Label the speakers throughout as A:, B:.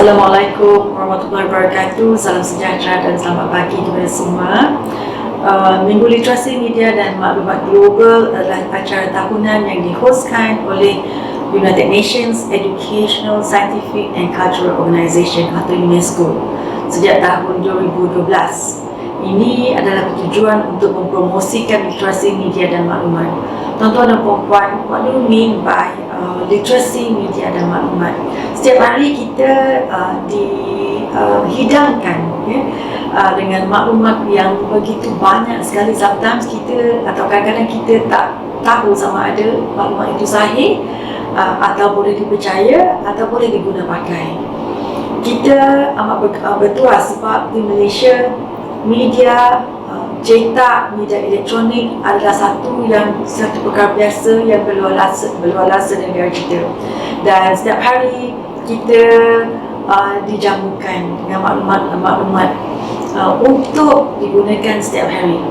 A: Assalamualaikum warahmatullahi wabarakatuh. Salam sejahtera dan selamat pagi kepada semua. Minggu Literasi Media dan Maklumat Global adalah acara tahunan yang dihostkan oleh United Nations Educational, Scientific and Cultural Organization atau UNESCO sejak tahun 2012. Ini adalah tujuan untuk mempromosikan literasi media dan maklumat. Tuan-tuan dan puan-puan, what do you mean by literasi media dan maklumat? Setiap hari kita dihidangkan dengan maklumat yang begitu banyak sekali. Sometimes kita atau kadang-kadang kita tak tahu sama ada maklumat itu sahih atau boleh dipercaya atau boleh diguna pakai. Kita amat bertuah sebab di Malaysia media cetak, media elektronik adalah satu perkara biasa yang berluar-luasa negara kita. Dan setiap hari kita dijamukan dengan maklumat untuk digunakan setiap hari.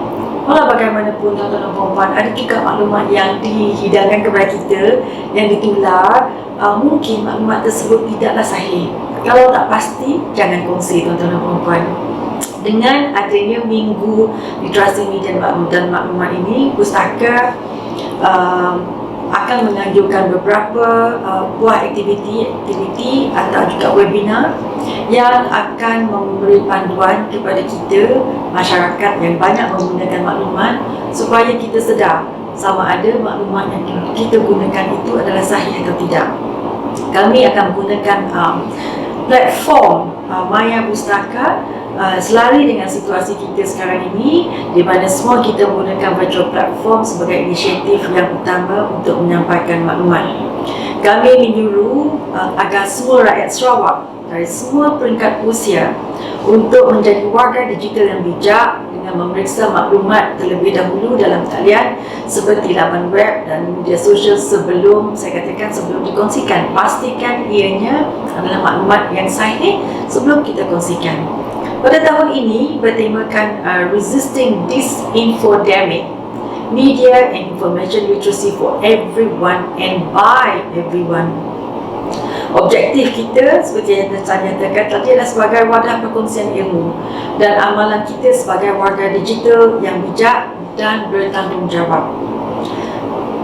A: Walau bagaimanapun tuan-tuan dan puan-puan, ada juga maklumat yang dihidangkan kepada kita, yang ditular, mungkin maklumat tersebut tidaklah sahih. Kalau tak pasti, jangan kongsi tuan-tuan dan puan-puan. Dengan adanya Minggu Literasi Media dan Maklumat ini, Pustaka akan menganjurkan beberapa buah aktiviti atau juga webinar yang akan memberi panduan kepada kita, masyarakat yang banyak menggunakan maklumat, supaya kita sedar sama ada maklumat yang kita gunakan itu adalah sahih atau tidak. Kami akan menggunakan platform Maya Pustaka selari dengan situasi kita sekarang ini, di mana semua kita menggunakan virtual platform sebagai inisiatif yang utama untuk menyampaikan maklumat. Kami menyuruh agar semua rakyat Sarawak dari semua peringkat usia untuk menjadi warga digital yang bijak dengan memeriksa maklumat terlebih dahulu dalam talian seperti laman web dan media sosial sebelum dikongsikan. Pastikan ianya adalah maklumat yang sahih sebelum kita kongsikan. Pada tahun ini bertemakan Resisting Disinfodemic, Media and Information Literacy for Everyone and by Everyone. Objektif kita seperti yang saya nyatakan tadi adalah sebagai wadah perkongsian ilmu dan amalan kita sebagai warga digital yang bijak dan bertanggungjawab.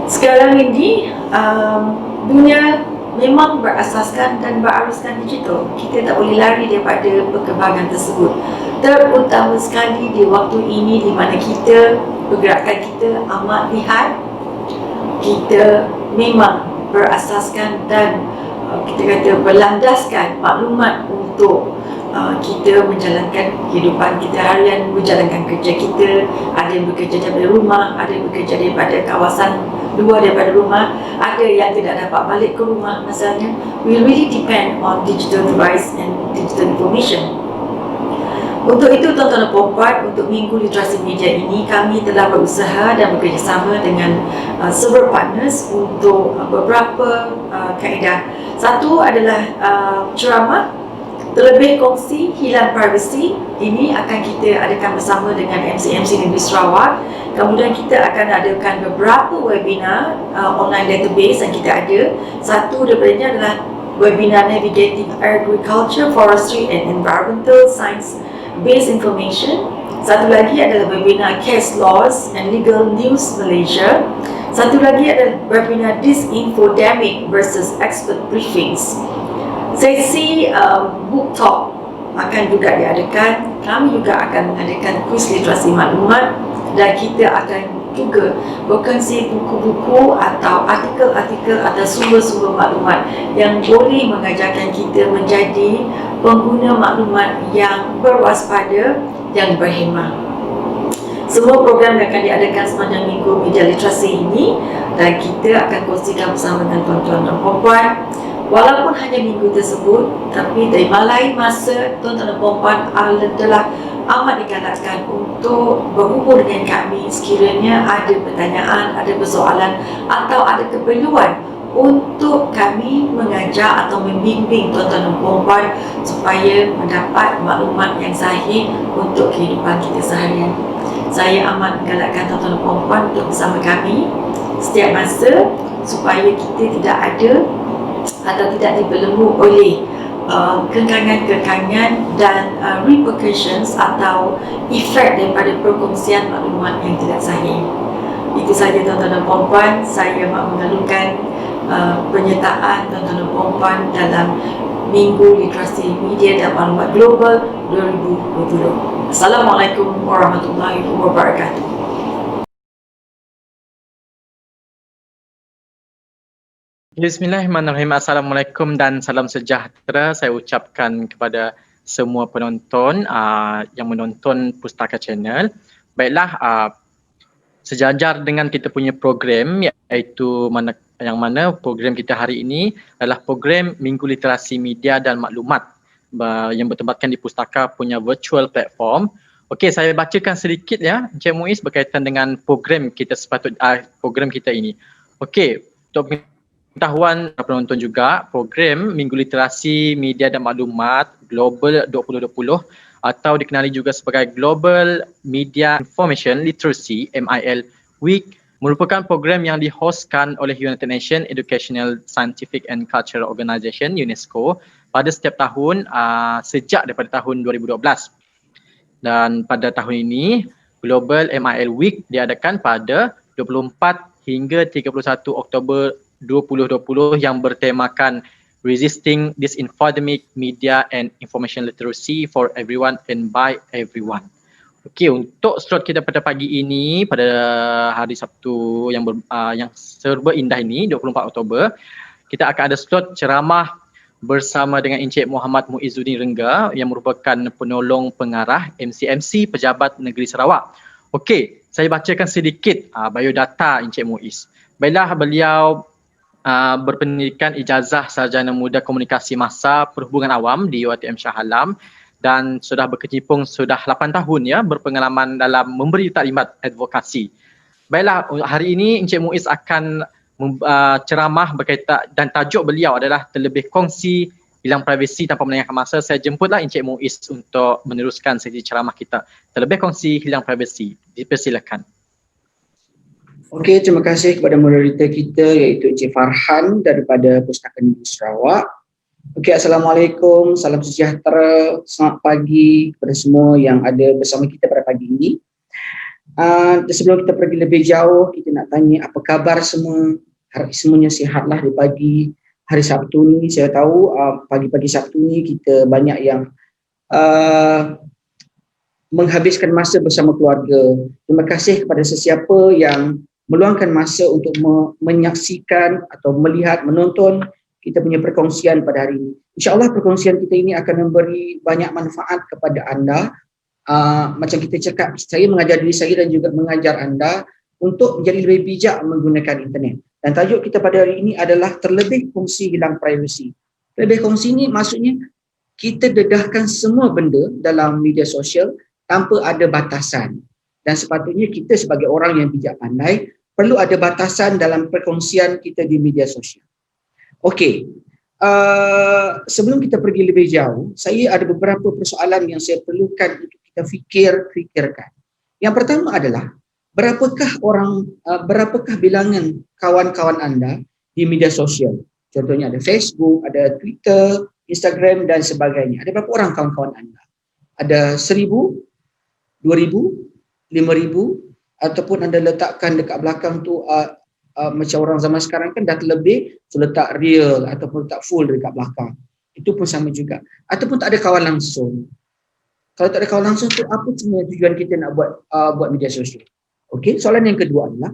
A: Sekarang ini dunia memang berasaskan dan beraruskan digital. Kita tak boleh lari daripada perkembangan tersebut, terutama sekali di waktu ini di mana pergerakan kita amat lihat. Kita memang berasaskan dan berlandaskan maklumat untuk kita menjalankan kehidupan kita harian, menjalankan kerja kita. Ada yang bekerja daripada rumah, ada yang bekerja daripada kawasan luar daripada rumah, ada yang tidak dapat balik ke rumah. Masalahnya, we really depend on digital device and digital information. Untuk itu, tuan-tuan dan puan-puan, untuk Minggu Literasi Media ini, kami telah berusaha dan bekerjasama dengan several partners untuk beberapa kaedah. Satu adalah ceramah, terlebih kongsi hilang privasi. Ini akan kita adakan bersama dengan MC-MC Negeri Sarawak. Kemudian kita akan adakan beberapa webinar online database yang kita ada. Satu daripadanya adalah webinar Navigating Agriculture, Forestry and Environmental Science Based Information. Satu lagi adalah webinar Case Laws and Legal News Malaysia. Satu lagi adalah webinar Disinfodemic versus Expert Briefings. Sesi book talk akan juga diadakan. Kami juga akan mengadakan kuis literasi maklumat dan kita akan juga berkongsi buku-buku atau artikel-artikel atau sumber-sumber maklumat yang boleh mengajarkan kita menjadi pengguna maklumat yang berwaspada, yang berhemah. Semua program yang akan diadakan sepanjang Minggu Media Literasi ini, dan kita akan kongsikan bersama dengan tuan-tuan dan puan-puan. Walaupun hanya minggu tersebut, tapi dari lain masa, tuan-tuan dan puan-puan telah amat digalakkan untuk berhubung dengan kami sekiranya ada pertanyaan, ada persoalan atau ada keperluan untuk kami mengajar atau membimbing tuan-tuan dan puan-puan supaya mendapat maklumat yang sahih untuk kehidupan kita seharian. Saya amat menggalakkan tuan-tuan dan puan-puan untuk bersama kami setiap masa supaya kita tidak ada atau tidak dibelenggu oleh kekangan-kekangan dan repercussions atau efek daripada perkongsian maklumat yang tidak sahih. Itu saja tuan-tuan dan puan-puan, saya mahu mengalukan penyertaan tuan-tuan dan puan-puan dalam Minggu Literasi Media dan Maklumat Global 2020. Assalamualaikum warahmatullahi wabarakatuh.
B: Bismillahirrahmanirrahim. Assalamualaikum dan salam sejahtera saya ucapkan kepada semua penonton yang menonton Pustaka Channel. Baiklah, sejajar dengan kita punya program, iaitu yang mana program kita hari ini adalah program Minggu Literasi Media dan Maklumat yang bertempatkan di Pustaka punya virtual platform. Okey, saya bacakan sedikit ya, Encik Muiz, berkaitan dengan program kita program kita ini. Okey, untuk pengetahuan penonton juga, program Minggu Literasi Media dan Maklumat Global 2020 atau dikenali juga sebagai Global Media Information Literacy MIL Week merupakan program yang dihostkan oleh United Nations Educational, Scientific and Cultural Organization UNESCO pada setiap tahun sejak daripada tahun 2012. Dan pada tahun ini, Global MIL Week diadakan pada 24 hingga 31 Oktober 2020 yang bertemakan Resisting Disinforming Media and Information Literacy for Everyone and by Everyone. Okey, untuk slot kita pada pagi ini, pada hari Sabtu yang serba indah ini, 24 Oktober, kita akan ada slot ceramah bersama dengan Encik Muhammad Muizzuddin Rengga yang merupakan penolong pengarah MC Pejabat Negeri Sarawak. Okey, saya bacakan sedikit biodata Encik Muiz. Baiklah, beliau berpendidikan ijazah sarjana muda komunikasi massa perhubungan awam di UiTM Shah Alam dan sudah berkecimpung sudah 8 tahun ya berpengalaman dalam memberi taklimat advokasi. Baiklah, hari ini Encik Muiz akan ceramah berkaitan dan tajuk beliau adalah terlebih kongsi hilang privasi tanpa menyayangkan masa. Saya jemputlah Encik Muiz untuk meneruskan sesi ceramah kita. Terlebih kongsi hilang privasi. Dipersilakan.
C: Okey, terima kasih kepada moderator kita iaitu Encik Farhan daripada Pustaka Negeri Sarawak. Okey, Assalamualaikum, salam sejahtera, selamat pagi kepada semua yang ada bersama kita pada pagi ini. Sebelum kita pergi lebih jauh, kita nak tanya apa khabar semua, harap semuanya sihatlah di pagi hari Sabtu ni. Saya tahu pagi-pagi Sabtu ni kita banyak yang menghabiskan masa bersama keluarga. Terima kasih kepada sesiapa yang meluangkan masa untuk menyaksikan atau melihat, menonton kita punya perkongsian pada hari ini. InsyaAllah perkongsian kita ini akan memberi banyak manfaat kepada anda. Macam kita cakap, saya mengajar diri saya dan juga mengajar anda untuk menjadi lebih bijak menggunakan internet. Dan tajuk kita pada hari ini adalah terlebih kongsi hilang privasi. Terlebih kongsi ini maksudnya kita dedahkan semua benda dalam media sosial tanpa ada batasan. Dan sepatutnya kita sebagai orang yang bijak pandai perlu ada batasan dalam perkongsian kita di media sosial. Okey, sebelum kita pergi lebih jauh, saya ada beberapa persoalan yang saya perlukan untuk kita fikirkan. Yang pertama adalah, berapakah bilangan kawan-kawan anda di media sosial? Contohnya ada Facebook, ada Twitter, Instagram dan sebagainya. Ada berapa orang kawan-kawan anda? Ada 1,000, 2,000, 5,000, ataupun anda letakkan dekat belakang tu macam orang zaman sekarang kan dah terlebih, so letak real ataupun letak full dekat belakang. Itu pun sama juga. Ataupun tak ada kawan langsung. Kalau tak ada kawan langsung tu apa sebenarnya tujuan kita nak buat media sosial? Okey, soalan yang kedua adalah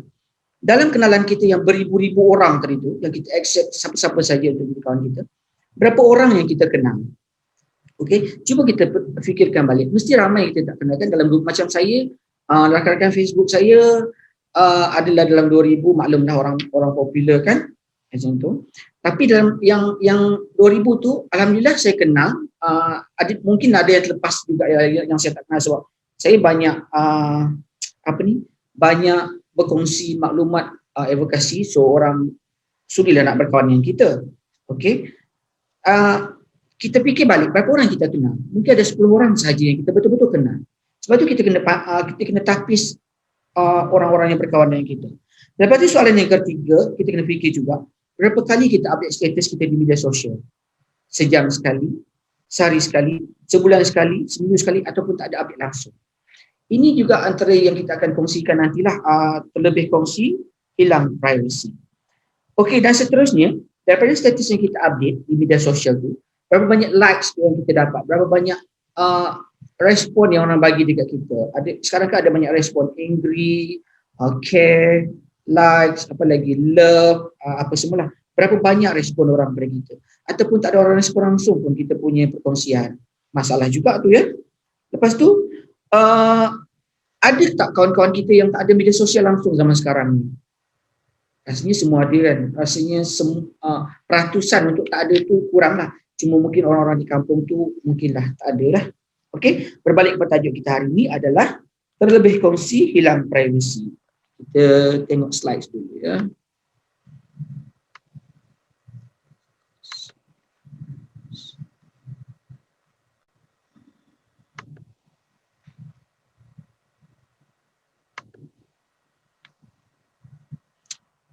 C: dalam kenalan kita yang beribu-ribu orang tadi tu, yang kita accept siapa-siapa saja untuk jadi kawan kita, berapa orang yang kita kenal? Okey, cuba kita fikirkan balik. Mesti ramai kita tak kenal kan dalam grup macam saya. Rakan-rakan Facebook saya adalah dalam 2,000, maklumlah orang popular kan macam tu. Tapi dalam yang 2,000 tu alhamdulillah saya kenal, mungkin ada yang terlepas juga yang saya tak kenal sebab saya banyak banyak berkongsi maklumat advokasi, so orang sudilah nak berkawan dengan kita. Okey, kita fikir balik berapa orang kita kenal. Mungkin ada 10 orang sahaja yang kita betul-betul kenal. Sebab tu kita kena tapis orang-orang yang berkawan dengan kita. Lepas tu soalan yang ketiga, kita kena fikir juga berapa kali kita update status kita di media sosial. sejam sekali, sehari sekali, sebulan sekali, seminggu sekali ataupun tak ada update langsung. Ini juga antara yang kita akan kongsikan nantilah, terlebih kongsi hilang privacy. Okey, dan seterusnya daripada status yang kita update di media sosial tu, berapa banyak likes yang kita dapat, berapa banyak respon yang orang bagi dekat kita. Sekarang kan ada banyak respon, angry, care, likes, apa lagi, love, apa semualah. Berapa banyak respon orang pada kita. Ataupun tak ada orang respon langsung pun kita punya perkongsian. Masalah juga tu ya. Lepas tu, ada tak kawan-kawan kita yang tak ada media sosial langsung zaman sekarang ni? Rasanya semua ada kan. Rasanya peratusan untuk tak ada tu kurang lah. Cuma mungkin orang-orang di kampung tu mungkinlah tak ada lah. Okey, berbalik kepada tajuk kita hari ini adalah terlebih kongsi hilang privacy. Kita tengok slides dulu ya.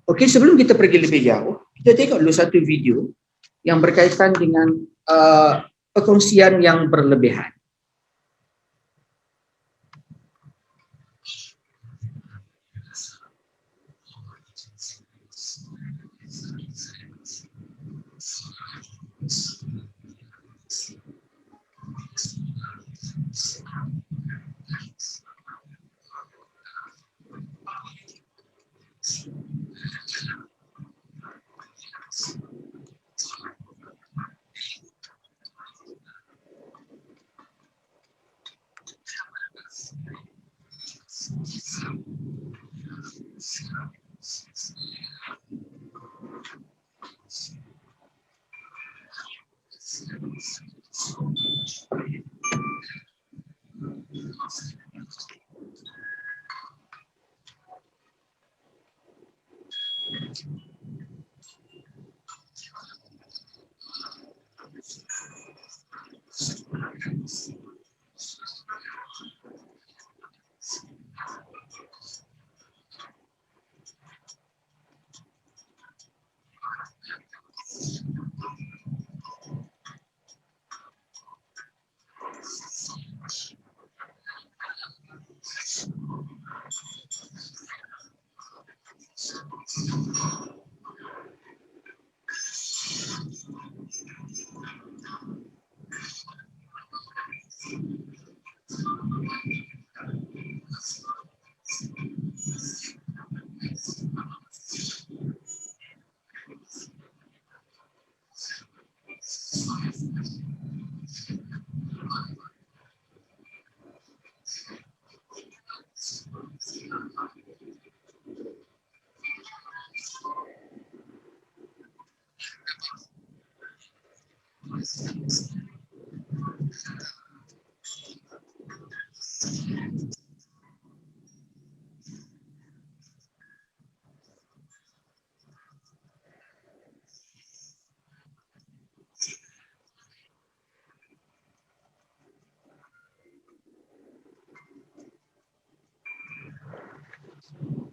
C: Okey, sebelum kita pergi lebih jauh, kita tengok dulu satu video yang berkaitan dengan perkongsian yang berlebihan.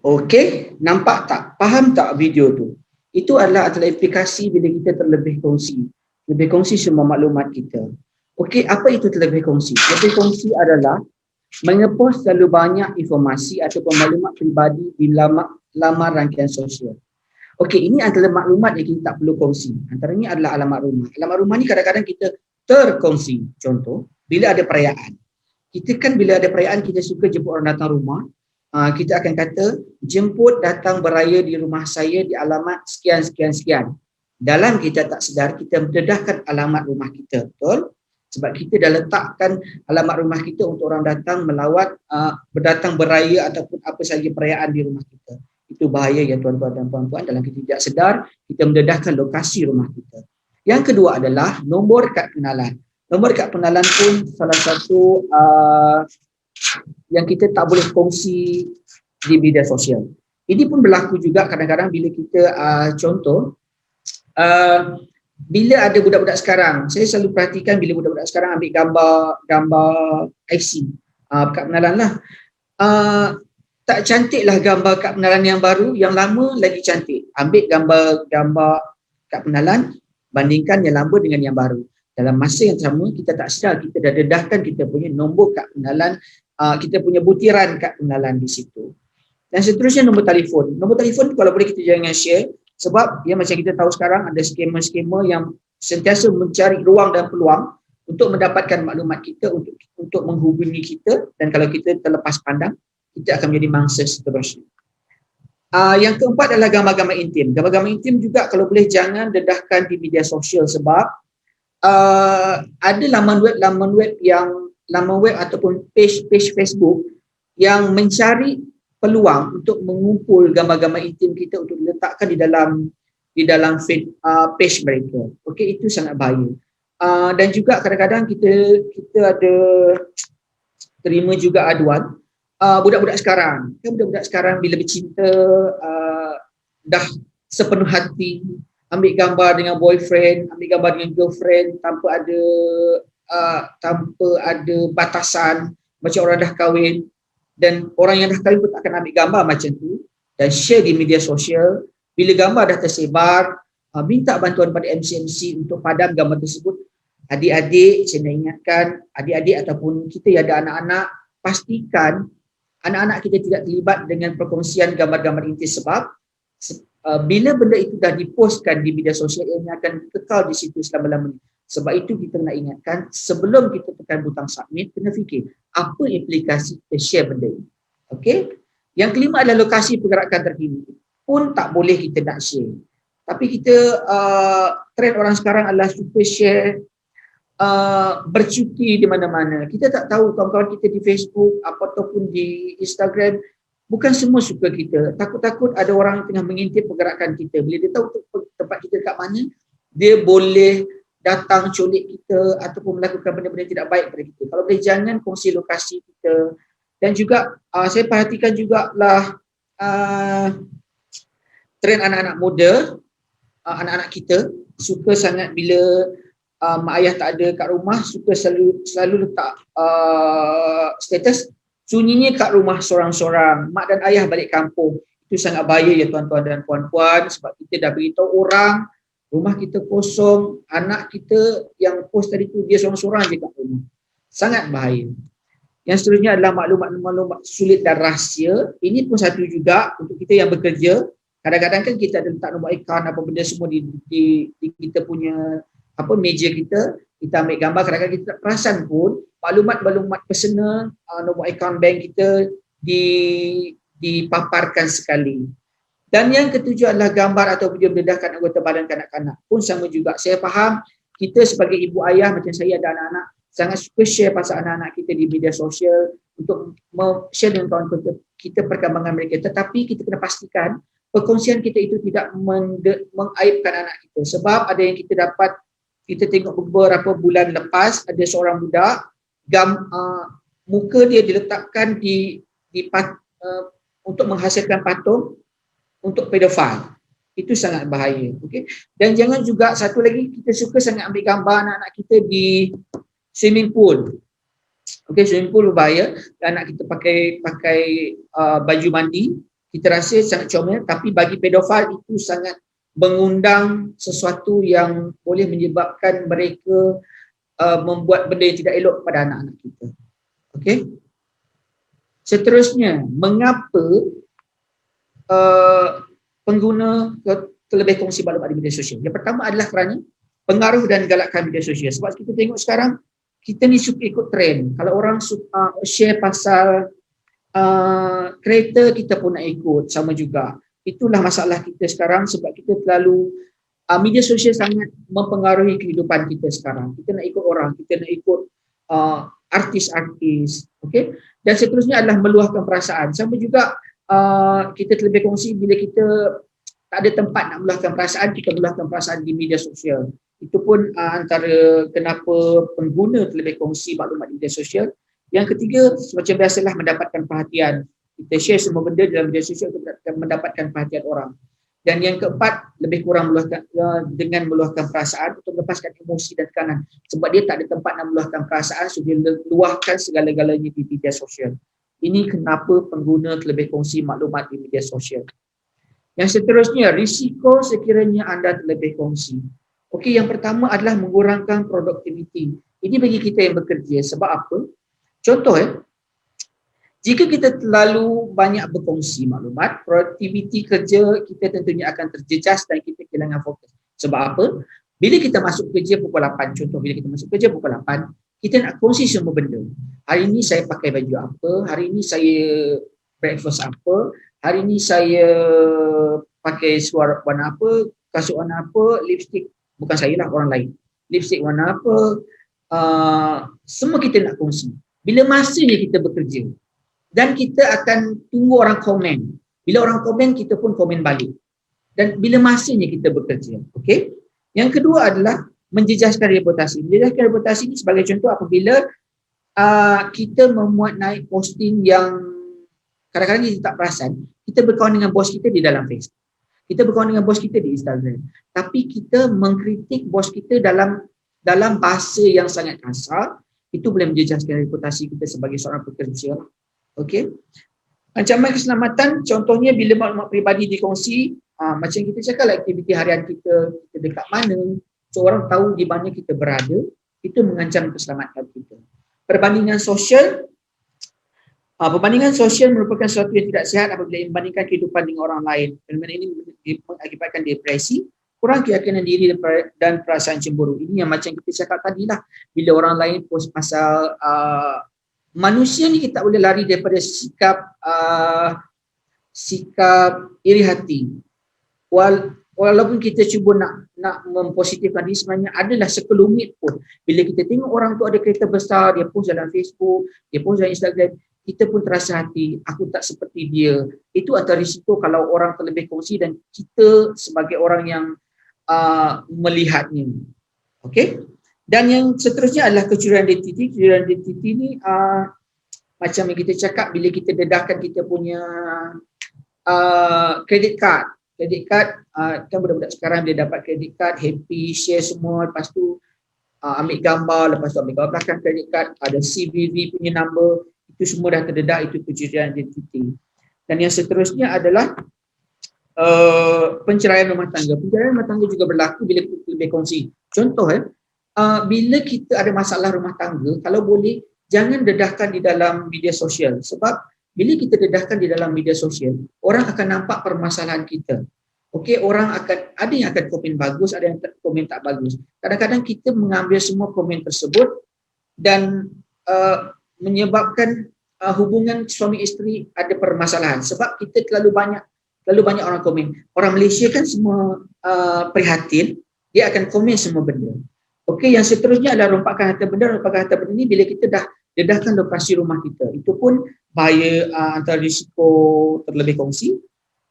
C: Okey, nampak tak? Faham tak video tu? Itu adalah implikasi bila kita terlebih kongsi. Lebih kongsi semua maklumat kita. Okey, apa itu terlebih kongsi? Lebih kongsi adalah mengepost terlalu banyak informasi ataupun maklumat peribadi di laman rangkaian sosial. Okey, ini adalah maklumat yang kita tak perlu kongsi. Antaranya adalah alamat rumah. Alamat rumah ni kadang-kadang kita terkongsi. Contoh, bila ada perayaan. Kita kan bila ada perayaan kita suka jemput orang datang rumah. Kita akan kata jemput datang beraya di rumah saya di alamat sekian. Dalam kita tak sedar kita mendedahkan alamat rumah kita, betul? Sebab kita dah letakkan alamat rumah kita untuk orang datang melawat, berdatang beraya ataupun apa sahaja perayaan di rumah kita. Itu bahaya ya tuan-tuan dan puan-puan, dalam kita tidak sedar kita mendedahkan lokasi rumah kita. Yang kedua adalah nombor kad pengenalan. Nombor kad pengenalan pun salah satu yang kita tak boleh kongsi di media sosial. Ini pun berlaku juga kadang-kadang bila kita contoh bila ada budak-budak sekarang, saya selalu perhatikan bila budak-budak sekarang ambil gambar IC kad pengenalan lah. Tak cantik lah gambar kad pengenalan yang baru, yang lama lagi cantik. Ambil gambar kad pengenalan, bandingkan yang lama dengan yang baru. Dalam masa yang sama, kita tak sedar kita dah dedahkan kita punya nombor kad pengenalan, kita punya butiran kad pengenalan di situ. Dan seterusnya nombor telefon. Nombor telefon kalau boleh kita jangan share, sebab ya macam kita tahu sekarang ada skema-skema yang sentiasa mencari ruang dan peluang untuk mendapatkan maklumat kita, untuk menghubungi kita, dan kalau kita terlepas pandang, kita akan menjadi mangsa seterusnya. Yang keempat adalah gambar-gambar intim. Gambar-gambar intim juga kalau boleh jangan dedahkan di media sosial, sebab ada laman web ataupun page Facebook yang mencari peluang untuk mengumpul gambar-gambar intim kita untuk diletakkan di dalam feed, page mereka. Okey, itu sangat bahaya. Dan juga kadang-kadang kita ada terima juga aduan budak-budak sekarang bila bercinta dah sepenuh hati ambil gambar dengan boyfriend, ambil gambar dengan girlfriend tanpa ada batasan, macam orang dah kahwin, dan orang yang dah kahwin pun tak akan ambil gambar macam tu dan share di media sosial. Bila gambar dah tersebar, minta bantuan pada MC untuk padam gambar tersebut. Adik-adik, saya nak ingatkan, adik-adik ataupun kita yang ada anak-anak, pastikan anak-anak kita tidak terlibat dengan perkongsian gambar-gambar intim, sebab bila benda itu dah dipostkan di media sosial, ia akan kekal di situ selama-lamanya. Sebab itu kita nak ingatkan, sebelum kita tekan butang submit, kena fikir apa implikasi kita share benda ini. Okey? Yang kelima adalah lokasi pergerakan terkini. Pun tak boleh kita nak share. Tapi kita trend orang sekarang adalah suka share bercuti di mana-mana. Kita tak tahu kawan-kawan kita di Facebook ataupun di Instagram, bukan semua suka kita. Takut-takut ada orang yang tengah mengintip pergerakan kita. Bila dia tahu tempat kita kat mana, dia boleh datang colik kita ataupun melakukan benda-benda tidak baik pada kita. Kalau boleh jangan kongsi lokasi kita. Dan juga saya perhatikan jugalah trend anak-anak muda, anak-anak kita suka sangat bila mak ayah tak ada kat rumah, suka selalu letak status sunyinya kat rumah sorang-sorang, mak dan ayah balik kampung. Itu sangat bahaya ya tuan-tuan dan puan-puan, sebab kita dah beritahu orang rumah kita kosong, anak kita yang post tadi tu dia sorang-sorang je kat rumah. Sangat bahaya. Yang seterusnya adalah maklumat sulit dan rahsia. Ini pun satu juga untuk kita yang bekerja. Kadang-kadang kan kita ada letak nombor akaun apa benda semua di kita punya meja kita ambil gambar, kadang-kadang kita tak perasan pun maklumat personal, nombor akaun bank kita dipaparkan sekali. Dan yang ketujuh adalah gambar atau video mendedahkan anggota badan kanak-kanak. Pun sama juga. Saya faham kita sebagai ibu ayah macam saya ada anak-anak, sangat suka share pasal anak-anak kita di media sosial untuk share dengan kawan-kawan kita perkembangan mereka. Tetapi kita kena pastikan perkongsian kita itu tidak mengaibkan anak kita. Sebab ada yang kita tengok beberapa bulan lepas, ada seorang budak muka dia diletakkan untuk menghasilkan patung untuk pedofil. Itu sangat bahaya. Okay? Dan jangan juga satu lagi, kita suka sangat ambil gambar anak-anak kita di swimming pool. Okay, swimming pool berbahaya. Anak kita pakai baju mandi, kita rasa sangat comel, tapi bagi pedofil itu sangat mengundang sesuatu yang boleh menyebabkan mereka membuat benda yang tidak elok kepada anak-anak kita. Okey. Seterusnya, mengapa pengguna terlebih kongsi maklumat di media sosial? Yang pertama adalah kerana pengaruh dan galakan media sosial. Sebab kita tengok sekarang, kita ni suka ikut trend. Kalau orang suka share pasal kereta, kita pun nak ikut, sama juga. Itulah masalah kita sekarang, sebab kita terlalu media sosial sangat mempengaruhi kehidupan kita sekarang. Kita nak ikut orang, kita nak ikut artis-artis, okey. Dan seterusnya adalah meluahkan perasaan. Sama juga kita terlebih kongsi bila kita tak ada tempat nak meluahkan perasaan, kita meluahkan perasaan di media sosial. Itu pun antara kenapa pengguna terlebih kongsi maklumat di media sosial. Yang ketiga, macam biasalah mendapatkan perhatian. Kita share semua benda dalam media sosial untuk mendapatkan perhatian orang. Dan yang keempat, lebih kurang dengan meluahkan perasaan untuk melepaskan emosi dan tekanan. Sebab dia tak ada tempat nak meluahkan perasaan, so dia luahkan segala-galanya di media sosial. Ini kenapa pengguna terlebih kongsi maklumat di media sosial. Yang seterusnya, risiko sekiranya anda terlebih kongsi. Okey, yang pertama adalah mengurangkan produktiviti. Ini bagi kita yang bekerja. Sebab apa? Contoh jika kita terlalu banyak berkongsi maklumat, produktiviti kerja kita tentunya akan terjejas dan kita kehilangan fokus. Sebab apa? Bila kita masuk kerja pukul 8, contoh bila kita masuk kerja pukul 8, kita nak kongsi semua benda. Hari ini saya pakai baju apa, hari ini saya breakfast apa, hari ini saya pakai suara warna apa, kasut warna apa, lipstick, bukan saya lah, orang lain. Lipstick warna apa, semua kita nak kongsi. Bila masanya kita bekerja, dan kita akan tunggu orang komen. Bila orang komen, kita pun komen balik. Dan bila masanya kita bekerja. Okey? Yang kedua adalah menjejaskan reputasi. Menjejaskan reputasi ini sebagai contoh apabila kita memuat naik posting yang kadang-kadang kita tak perasan, kita berkawan dengan bos kita di dalam Facebook. Kita berkawan dengan bos kita di Instagram. Tapi kita mengkritik bos kita dalam bahasa yang sangat kasar, itu boleh menjejaskan reputasi kita sebagai seorang pekerja. Okey. Ancaman keselamatan contohnya bila maklumat peribadi dikongsi, macam kita cakap aktiviti harian kita dekat mana, seorang tahu di mana kita berada, itu mengancam keselamatan kita. Perbandingan sosial merupakan sesuatu yang tidak sihat apabila membandingkan kehidupan dengan orang lain. Fenomena ini mengakibatkan depresi, kurang keyakinan diri dan perasaan cemburu. Ini yang macam kita cakap tadi lah, bila orang lain post pasal manusia ni kita boleh lari daripada sikap iri hati. Walaupun kita cuba nak mempositifkan diri, sebenarnya adalah sekelumit pun. Bila kita tengok orang tu ada kereta besar, dia post dalam Facebook, dia post dalam Instagram, kita pun terasa hati, aku tak seperti dia. Itu antara risiko kalau orang terlebih kongsi dan kita sebagai orang yang melihatnya. Okey? Dan yang seterusnya adalah kecurian identiti. Kecurian identiti ni macam yang kita cakap, bila kita dedahkan kita punya credit card. Credit card, kan budak-budak sekarang dia dapat credit card, happy, share semua, lepas tu ambil gambar, lepas tu ambil gambar belakang credit card, ada CVV punya number, itu semua dah terdedah, itu kecurian identiti. Dan yang seterusnya adalah penceraian rumah tangga. Penceraian rumah tangga juga berlaku bila kita lebih kongsi. Contoh bila kita ada masalah rumah tangga, kalau boleh jangan dedahkan di dalam media sosial. Sebab bila kita dedahkan di dalam media sosial, orang akan nampak permasalahan kita. Okey, orang ada yang akan komen bagus, ada yang komen tak bagus. Kadang-kadang kita mengambil semua komen tersebut dan menyebabkan hubungan suami isteri ada permasalahan. Sebab kita terlalu banyak orang komen. Orang Malaysia kan semua prihatin, dia akan komen semua benda. Okey, yang seterusnya adalah rompakan harta benda. Rompakan harta benda ni bila kita dah dedahkan lokasi rumah kita, itu pun bahaya, antara risiko terlebih kongsi.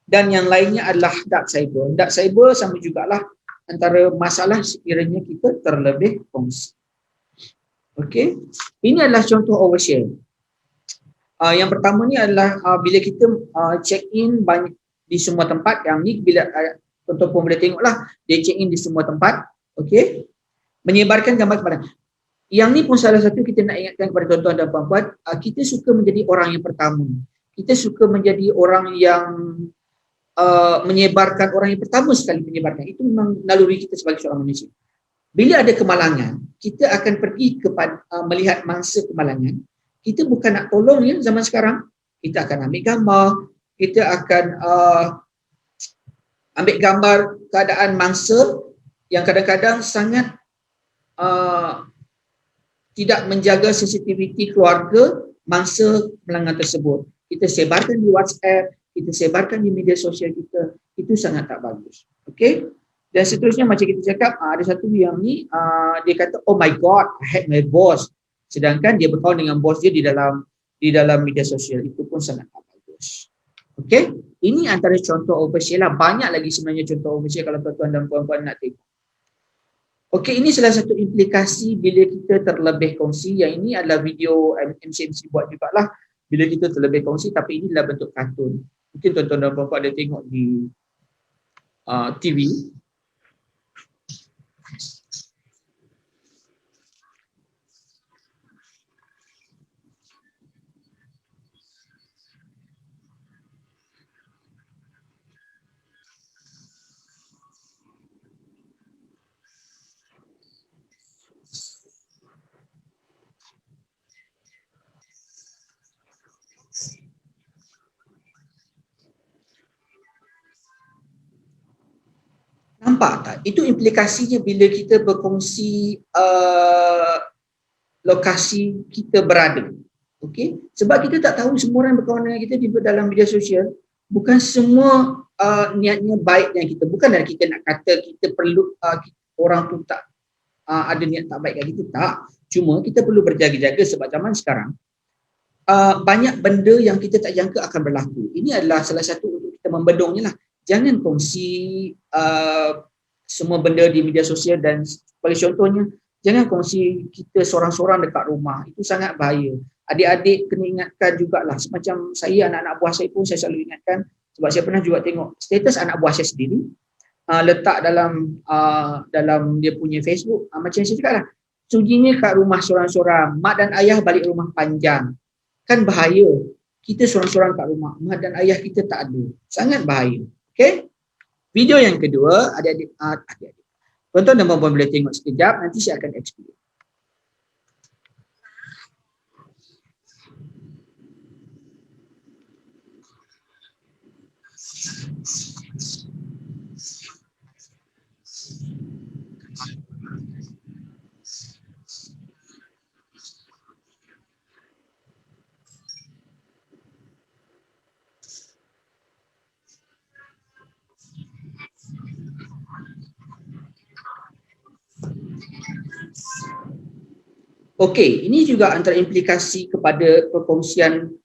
C: Dan yang lainnya adalah dark cyber. Dark cyber sama jugalah antara masalah sekiranya kita terlebih kongsi. Okey, ini adalah contoh overshare. Yang pertama ni adalah bila kita check in banyak di semua tempat. Yang ni bila tuan-tuan pun boleh tengoklah, dia check in di semua tempat. Okey, menyebarkan gambar kepada. Yang ni pun salah satu kita nak ingatkan kepada tuan-tuan dan puan-puan, kita suka menjadi orang yang pertama. Kita suka menjadi orang yang menyebarkan, orang yang pertama sekali menyebarkan. Itu memang naluri kita sebagai seorang manusia. Bila ada kemalangan, kita akan pergi kepada melihat mangsa kemalangan. Kita bukan nak tolong ya zaman sekarang. Kita akan ambil gambar, kita akan ambil gambar keadaan mangsa yang kadang-kadang sangat tidak menjaga sensitiviti keluarga mangsa kemalangan tersebut. Kita sebarkan di WhatsApp, kita sebarkan di media sosial kita, itu sangat tak bagus. Okey? Dan seterusnya macam kita cakap, ada satu yang ni dia kata, oh my god, I hate my boss. Sedangkan dia berkawan dengan bos dia di dalam media sosial, itu pun sangat tak bagus. Okey? Ini antara contoh overshare lah. Banyak lagi sebenarnya contoh overshare kalau tuan-tuan dan puan-puan nak tengok. Okey, ini salah satu implikasi bila kita terlebih kongsi. Yang ini adalah video MCMC buat jugalah bila kita terlebih kongsi, tapi ini adalah bentuk kartun. Mungkin tuan-tuan dan puan-puan ada tengok di TV. Nampak tak? Itu implikasinya bila kita berkongsi lokasi kita berada. Okey? Sebab kita tak tahu semua orang berkawan dengan kita di dalam media sosial. Bukan semua niatnya baik dengan kita. Bukan dari kita nak kata kita perlu orang tu tak ada niat tak baik kat kita. Tak. Cuma kita perlu berjaga-jaga sebab zaman sekarang banyak benda yang kita tak jangka akan berlaku. Ini adalah salah satu untuk kita membedongnya lah. Jangan kongsi semua benda di media sosial dan sebagai contohnya, jangan kongsi kita seorang-seorang dekat rumah. Itu sangat bahaya. Adik-adik kena ingatkan jugalah. Semacam saya, anak-anak buah saya pun saya selalu ingatkan. Sebab saya pernah juga tengok status anak buah saya sendiri letak dalam dia punya Facebook. Macam saya cakap lah, suginya kat rumah seorang-seorang, mak dan ayah balik rumah panjang. Kan bahaya. Kita seorang-seorang kat rumah, mak dan ayah kita tak ada. Sangat bahaya. Okay? Video yang kedua, adik-adik. Tuan-tuan dan puan-puan boleh tengok sekejap, nanti saya akan explain. Okey, ini juga antara implikasi kepada perkongsian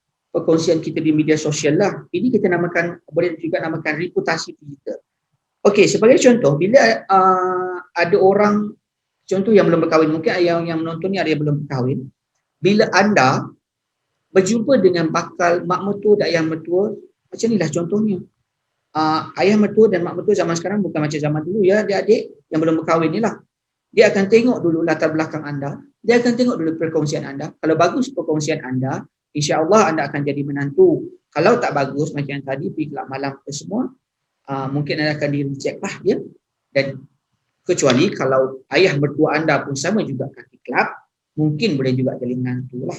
C: kita di media sosial lah. Ini kita namakan, boleh juga namakan reputasi digital. Okey, sebagai contoh, bila ada orang, contoh yang belum berkahwin, mungkin yang menonton ni ada yang belum berkahwin, bila anda berjumpa dengan bakal mak mertua dan ayah mertua, macam inilah contohnya. Ayah mertua dan mak mertua zaman sekarang bukan macam zaman dulu ya, adik-adik yang belum berkahwin ni lah. Dia akan tengok dulu latar belakang anda, dia akan tengok dulu perkongsian anda. Kalau bagus perkongsian anda, insya-Allah anda akan jadi menantu. Kalau tak bagus macam yang tadi, pergi kelab malam ke semua, mungkin anda akan di-reject lah dia. Dan kecuali kalau ayah mertua anda pun sama juga kaki kelab, mungkin boleh juga jadi menantu lah.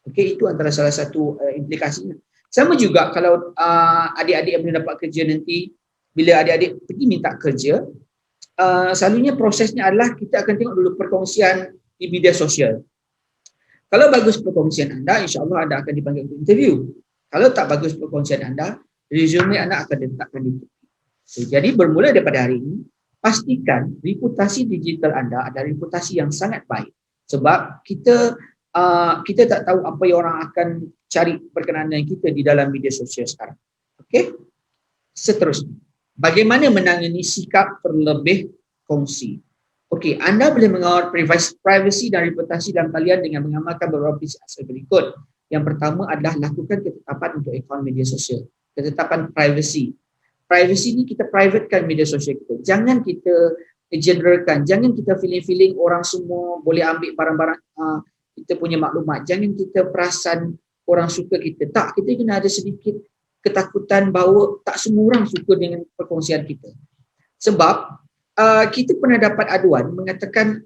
C: Okey, itu antara salah satu implikasinya. Sama juga kalau adik-adik yang belum dapat kerja nanti, bila adik-adik pergi minta kerja, selalunya prosesnya adalah kita akan tengok dulu perkongsian di media sosial. Kalau bagus perkongsian anda, insya-Allah anda akan dipanggil untuk interview. Kalau tak bagus perkongsian anda, resume anda akan diletakkan di tepi. So, jadi bermula daripada hari ini, pastikan reputasi digital anda adalah reputasi yang sangat baik. Sebab kita tak tahu apa yang orang akan cari berkenaan dengan kita di dalam media sosial sekarang. Okey? Seterusnya, bagaimana menangani sikap terlebih kongsi? Okey, anda boleh mengawal privasi dan reputasi dalam talian dengan mengamalkan beberapa prinsip asal berikut. Yang pertama adalah lakukan ketetapan untuk akaun media sosial. Ketetapan privacy. Privacy ni kita privatekan media sosial kita. Jangan kita generalkan, jangan kita feeling orang semua boleh ambil barang-barang kita punya maklumat. Jangan kita perasan orang suka kita. Tak, kita kena ada sedikit ketakutan bahawa tak semua orang suka dengan perkongsian kita. Sebab kita pernah dapat aduan mengatakan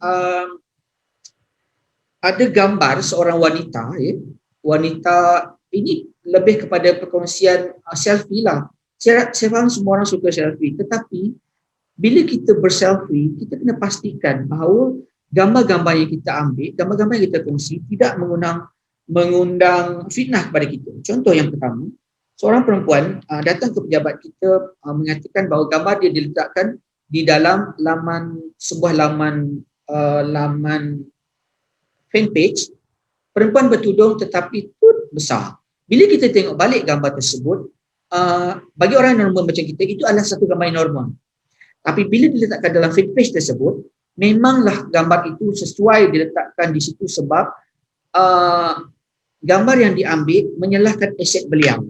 C: ada gambar seorang wanita, ya. Wanita ini lebih kepada perkongsian selfie lah. Saya faham semua orang suka selfie, tetapi bila kita berselfie, kita kena pastikan bahawa gambar-gambar yang kita ambil, gambar-gambar yang kita kongsi tidak mengundang fitnah kepada kita. Contoh yang pertama, seorang perempuan datang ke pejabat kita mengatakan bahawa gambar dia diletakkan di dalam sebuah laman fanpage, perempuan bertudung tetapi tut besar. Bila kita tengok balik gambar tersebut, bagi orang yang normal macam kita, itu adalah satu gambar yang normal. Tapi bila diletakkan dalam fanpage tersebut, memanglah gambar itu sesuai diletakkan di situ sebab gambar yang diambil menyalahkan aset beliau.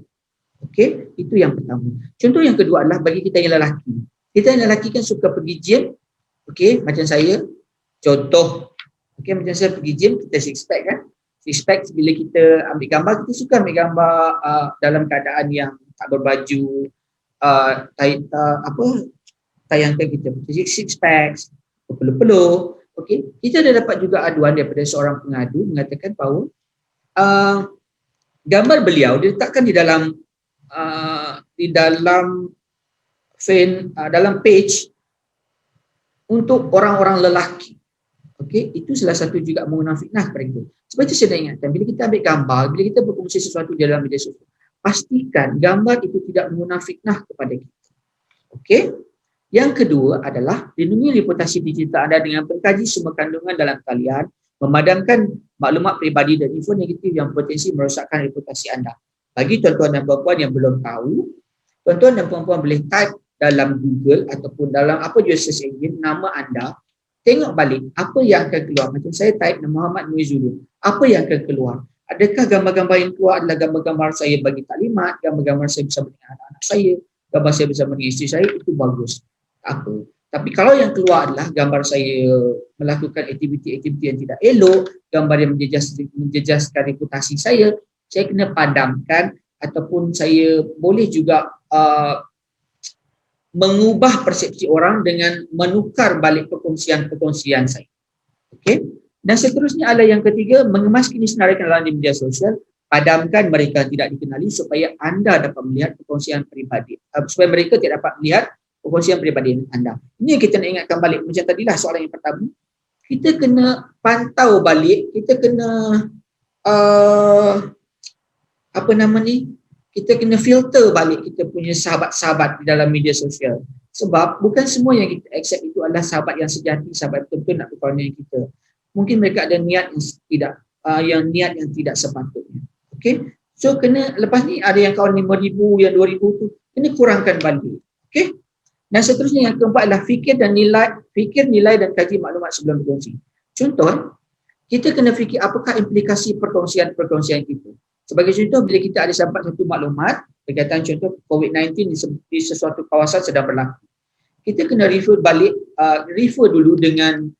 C: Okey, itu yang pertama. Contoh yang kedua adalah bagi kita yang lelaki. Kita yang lelaki kan suka pergi gym. Okey, macam saya. Contoh, okey, macam saya pergi gym, kita six pack kan. Six pack bila kita ambil gambar, kita suka ambil gambar dalam keadaan yang tak berbaju, tayangkan kita six packs, berpeluh-peluh. Okey, kita dah dapat juga aduan daripada seorang pengadu mengatakan bahawa gambar beliau diletakkan di dalam dalam page untuk orang-orang lelaki. Okey, itu salah satu juga menggunakan fitnah kepada kita. Sebab itu saya dah ingatkan, bila kita ambil gambar, bila kita berkongsi sesuatu di dalam media sosial, pastikan gambar itu tidak menggunakan fitnah kepada kita. Okey. Yang kedua adalah lindungi reputasi digital anda dengan mengkaji semua kandungan dalam talian, memadamkan maklumat peribadi dan info negatif yang potensi merosakkan reputasi anda. Bagi tuan-tuan dan puan-puan yang belum tahu, tuan-tuan dan puan-puan boleh type dalam Google ataupun dalam apa jua search engine nama anda, tengok balik apa yang akan keluar. Macam saya type nama Muhammad Muizzuddin, apa yang akan keluar? Adakah gambar-gambar yang keluar adalah gambar-gambar saya bagi taklimat, gambar-gambar saya bersama dengan anak-anak saya, gambar saya bersama dengan isteri saya, itu bagus. Apa? Tapi kalau yang keluar adalah gambar saya melakukan aktiviti-aktiviti yang tidak elok, gambar yang menjejaskan reputasi saya kena padamkan ataupun saya boleh juga mengubah persepsi orang dengan menukar balik perkongsian saya. Okey? Dan seterusnya adalah yang ketiga, mengemas kini senarai kenalan di media sosial, padamkan mereka tidak dikenali supaya anda dapat melihat perkongsian peribadi. Supaya mereka tidak dapat melihat perkongsian peribadi anda. Ini yang kita nak ingatkan balik. Macam tadilah soalan yang pertama. Kita kena pantau balik, kita kena kita kena filter balik kita punya sahabat-sahabat di dalam media sosial. Sebab bukan semua yang kita accept itu adalah sahabat yang sejati, sahabat betul nak berkawan dengan kita. Mungkin mereka ada niat yang tidak sepatutnya. Okey? So kena, lepas ni ada yang kawan 5,000, yang 2,000 tu kena kurangkan balik. Okey? Dan seterusnya yang keempat adalah fikir, nilai dan kaji maklumat sebelum berkongsi. Contoh, kita kena fikir apakah implikasi perkongsian kita. Sebagai contoh, bila kita ada dapat satu maklumat berkaitan contoh COVID-19 di sesuatu kawasan sedang berlaku, kita kena refer dulu dengan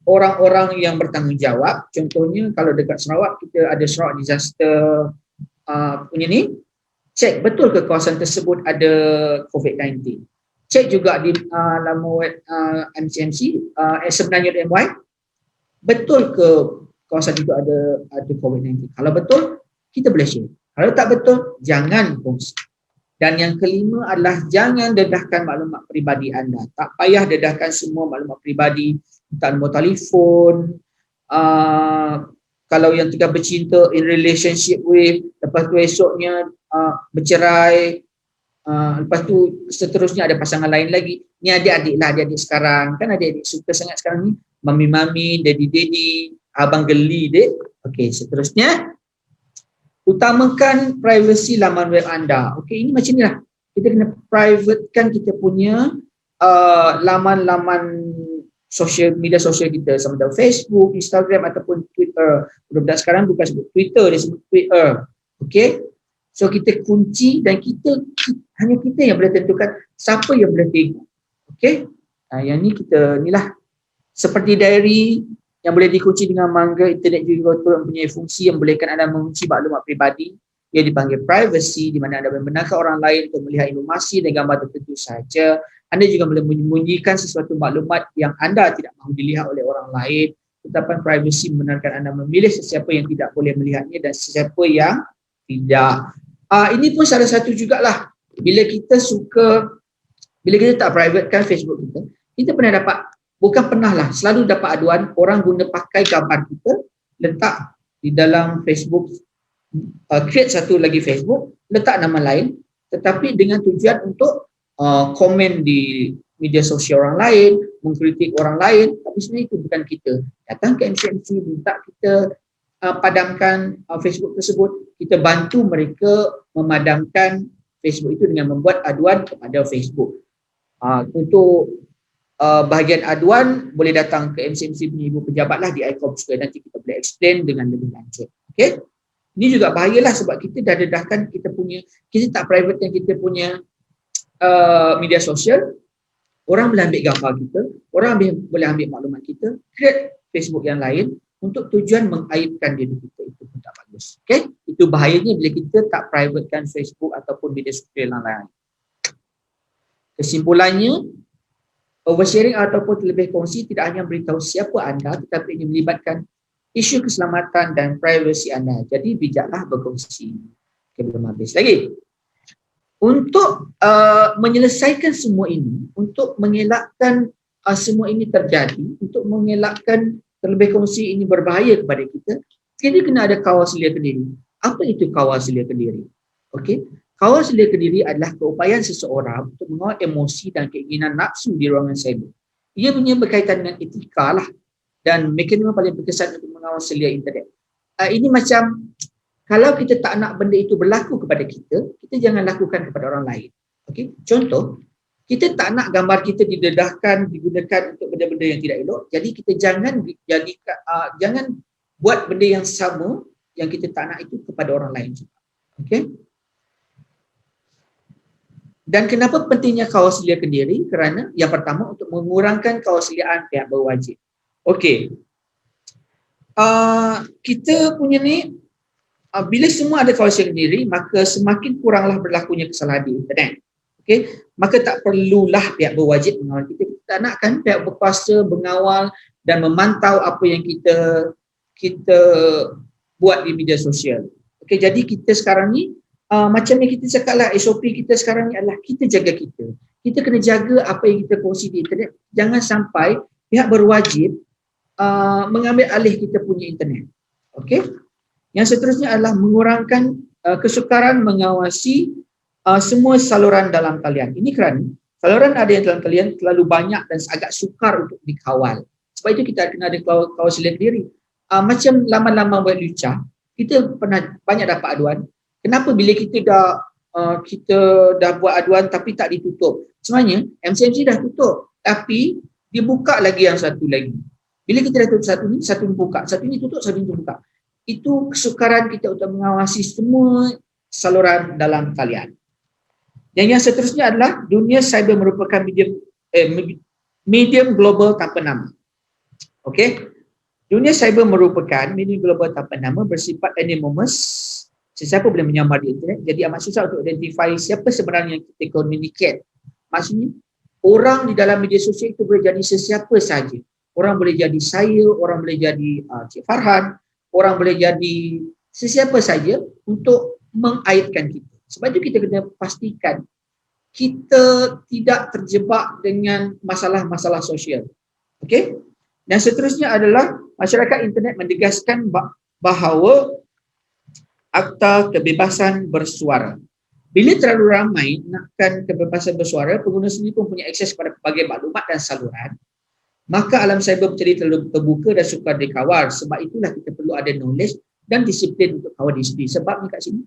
C: orang-orang yang bertanggungjawab. Contohnya kalau dekat Sarawak, kita ada Sarawak Disaster punya ni, cek betul ke kawasan tersebut ada COVID-19. Cek juga di laman web MCMC, sebenarnya.my, betul ke kawasan itu ada COVID-19. Kalau betul, kita boleh share. Kalau tak betul, jangan kongsi. Dan yang kelima adalah jangan dedahkan maklumat peribadi anda. Tak payah dedahkan semua maklumat peribadi, entah nombor telefon, kalau yang tengah bercinta, in relationship with, lepas tu esoknya bercerai, lepas tu seterusnya ada pasangan lain lagi. Ni adik-adik lah, adik-adik sekarang. Kan adik-adik suka sangat sekarang ni, mami-mami, daddy-daddy, abang geli dek. Okey, seterusnya utamakan privacy laman web anda. Okey, ini macam ni lah. Kita kena privatekan kita punya laman-laman media sosial kita, sama ada Facebook, Instagram ataupun Twitter. Budak-budak sekarang bukan sebut Twitter, dia sebut Twitter. Okey? So kita kunci dan hanya kita yang boleh tentukan siapa yang boleh tengok. Okey? Yang ni inilah seperti diary yang boleh dikunci dengan mangga. Internet juga mempunyai fungsi yang bolehkan anda mengunci maklumat peribadi yang dipanggil privacy, di mana anda membenarkan orang lain untuk melihat informasi dan gambar tertentu sahaja. Anda juga boleh menyembunyikan sesuatu maklumat yang anda tidak mahu dilihat oleh orang lain. Ketetapan privacy membenarkan anda memilih sesiapa yang tidak boleh melihatnya dan sesiapa yang tidak. Ini pun salah satu jugalah. Bila kita tak privatekan Facebook kita pernah dapat, bukan pernah lah, selalu dapat aduan orang guna pakai gambar kita, letak di dalam Facebook, create satu lagi Facebook, letak nama lain, tetapi dengan tujuan untuk komen di media sosial orang lain, mengkritik orang lain, tapi sebenarnya itu bukan kita. Datang ke MCMC, minta kita padamkan Facebook tersebut, kita bantu mereka memadamkan Facebook itu dengan membuat aduan kepada Facebook. Untuk bahagian aduan boleh datang ke MCMC punya ibu pejabat lah di ICOM Square, nanti kita boleh explain dengan lebih lanjut. Okay? Ini juga bahayalah sebab kita dah dedahkan kita tak private yang kita punya media sosial. Orang boleh ambil gambar kita, orang boleh ambil maklumat kita, create Facebook yang lain untuk tujuan mengaibkan diri kita. Itu pun tak bagus. Okay? Itu bahayanya bila kita tak privatekan Facebook ataupun media sosial yang lain. Kesimpulannya, oversharing ataupun terlebih kongsi tidak hanya beritahu siapa anda, tetapi ini melibatkan isu keselamatan dan privasi anda. Jadi bijaklah berkongsi. Okay, belum habis lagi. Untuk menyelesaikan semua ini, untuk mengelakkan semua ini terjadi, untuk mengelakkan terlebih kongsi ini berbahaya kepada kita, kita kena ada kawal selia kendiri. Apa itu kawal selia kendiri? Okey, kawal selia kendiri adalah keupayaan seseorang untuk mengawal emosi dan keinginan nafsu di ruangan cyber. Ia punya berkaitan dengan etika lah, dan mekanisme paling berkesan untuk mengawal selia internet. Ini macam, kalau kita tak nak benda itu berlaku kepada kita, kita jangan lakukan kepada orang lain. Okey, contoh, kita tak nak gambar kita didedahkan, digunakan untuk benda-benda yang tidak elok, jadi kita jangan buat benda yang sama yang kita tak nak itu kepada orang lain. Okey. Dan kenapa pentingnya kawal selia kendiri? Kerana yang pertama, untuk mengurangkan kewasiliaan pihak berwajib. Okey. Kita punya ni, bila semua ada kawal selia kendiri, maka semakin kuranglah berlakunya kesalahan di internet. Okey, maka tak perlulah pihak berwajib mengawal kita. Kita tak nak kan pihak berkuasa mengawal dan memantau apa yang kita buat di media sosial. Okey, jadi kita sekarang ni macam yang kita cakap lah, SOP kita sekarang ni adalah kita jaga kita. Kita kena jaga apa yang kita kongsi di internet. Jangan sampai pihak berwajib mengambil alih kita punya internet. Okey. Yang seterusnya adalah mengurangkan kesukaran mengawasi semua saluran dalam talian. Ini kerana saluran ada yang dalam talian terlalu banyak dan agak sukar untuk dikawal. Sebab itu kita kena ada kawal selia kendiri. Macam laman-laman web lucah, kita pernah banyak dapat aduan. Kenapa bila kita dah buat aduan tapi tak ditutup? Sebenarnya MCMC dah tutup, tapi dia buka lagi yang satu lagi. Bila kita dah tutup satu ni buka, satu ni tutup, satu ni buka. Itu kesukaran kita untuk mengawasi semua saluran dalam talian. Dan yang seterusnya adalah dunia cyber merupakan medium global tanpa nama. Okey. Dunia cyber merupakan medium global tanpa nama, bersifat anonymous. Sesiapa boleh menyamar di internet, jadi amat susah untuk identify siapa sebenarnya yang kita communicate. Maksudnya, orang di dalam media sosial itu boleh jadi sesiapa saja. Orang boleh jadi saya, orang boleh jadi Cik Farhan, orang boleh jadi sesiapa saja untuk mengaitkan kita. Sebab itu kita kena pastikan kita tidak terjebak dengan masalah-masalah sosial. Okey? Dan seterusnya adalah masyarakat internet menegaskan bahawa Akta Kebebasan Bersuara. Bila terlalu ramai nakkan kebebasan bersuara, pengguna sendiri pun punya akses kepada pelbagai maklumat dan saluran, maka alam cyber menjadi terlalu terbuka dan sukar dikawal. Sebab itulah kita perlu ada knowledge dan disiplin untuk kawal diri sendiri. Sebab ni kat sini,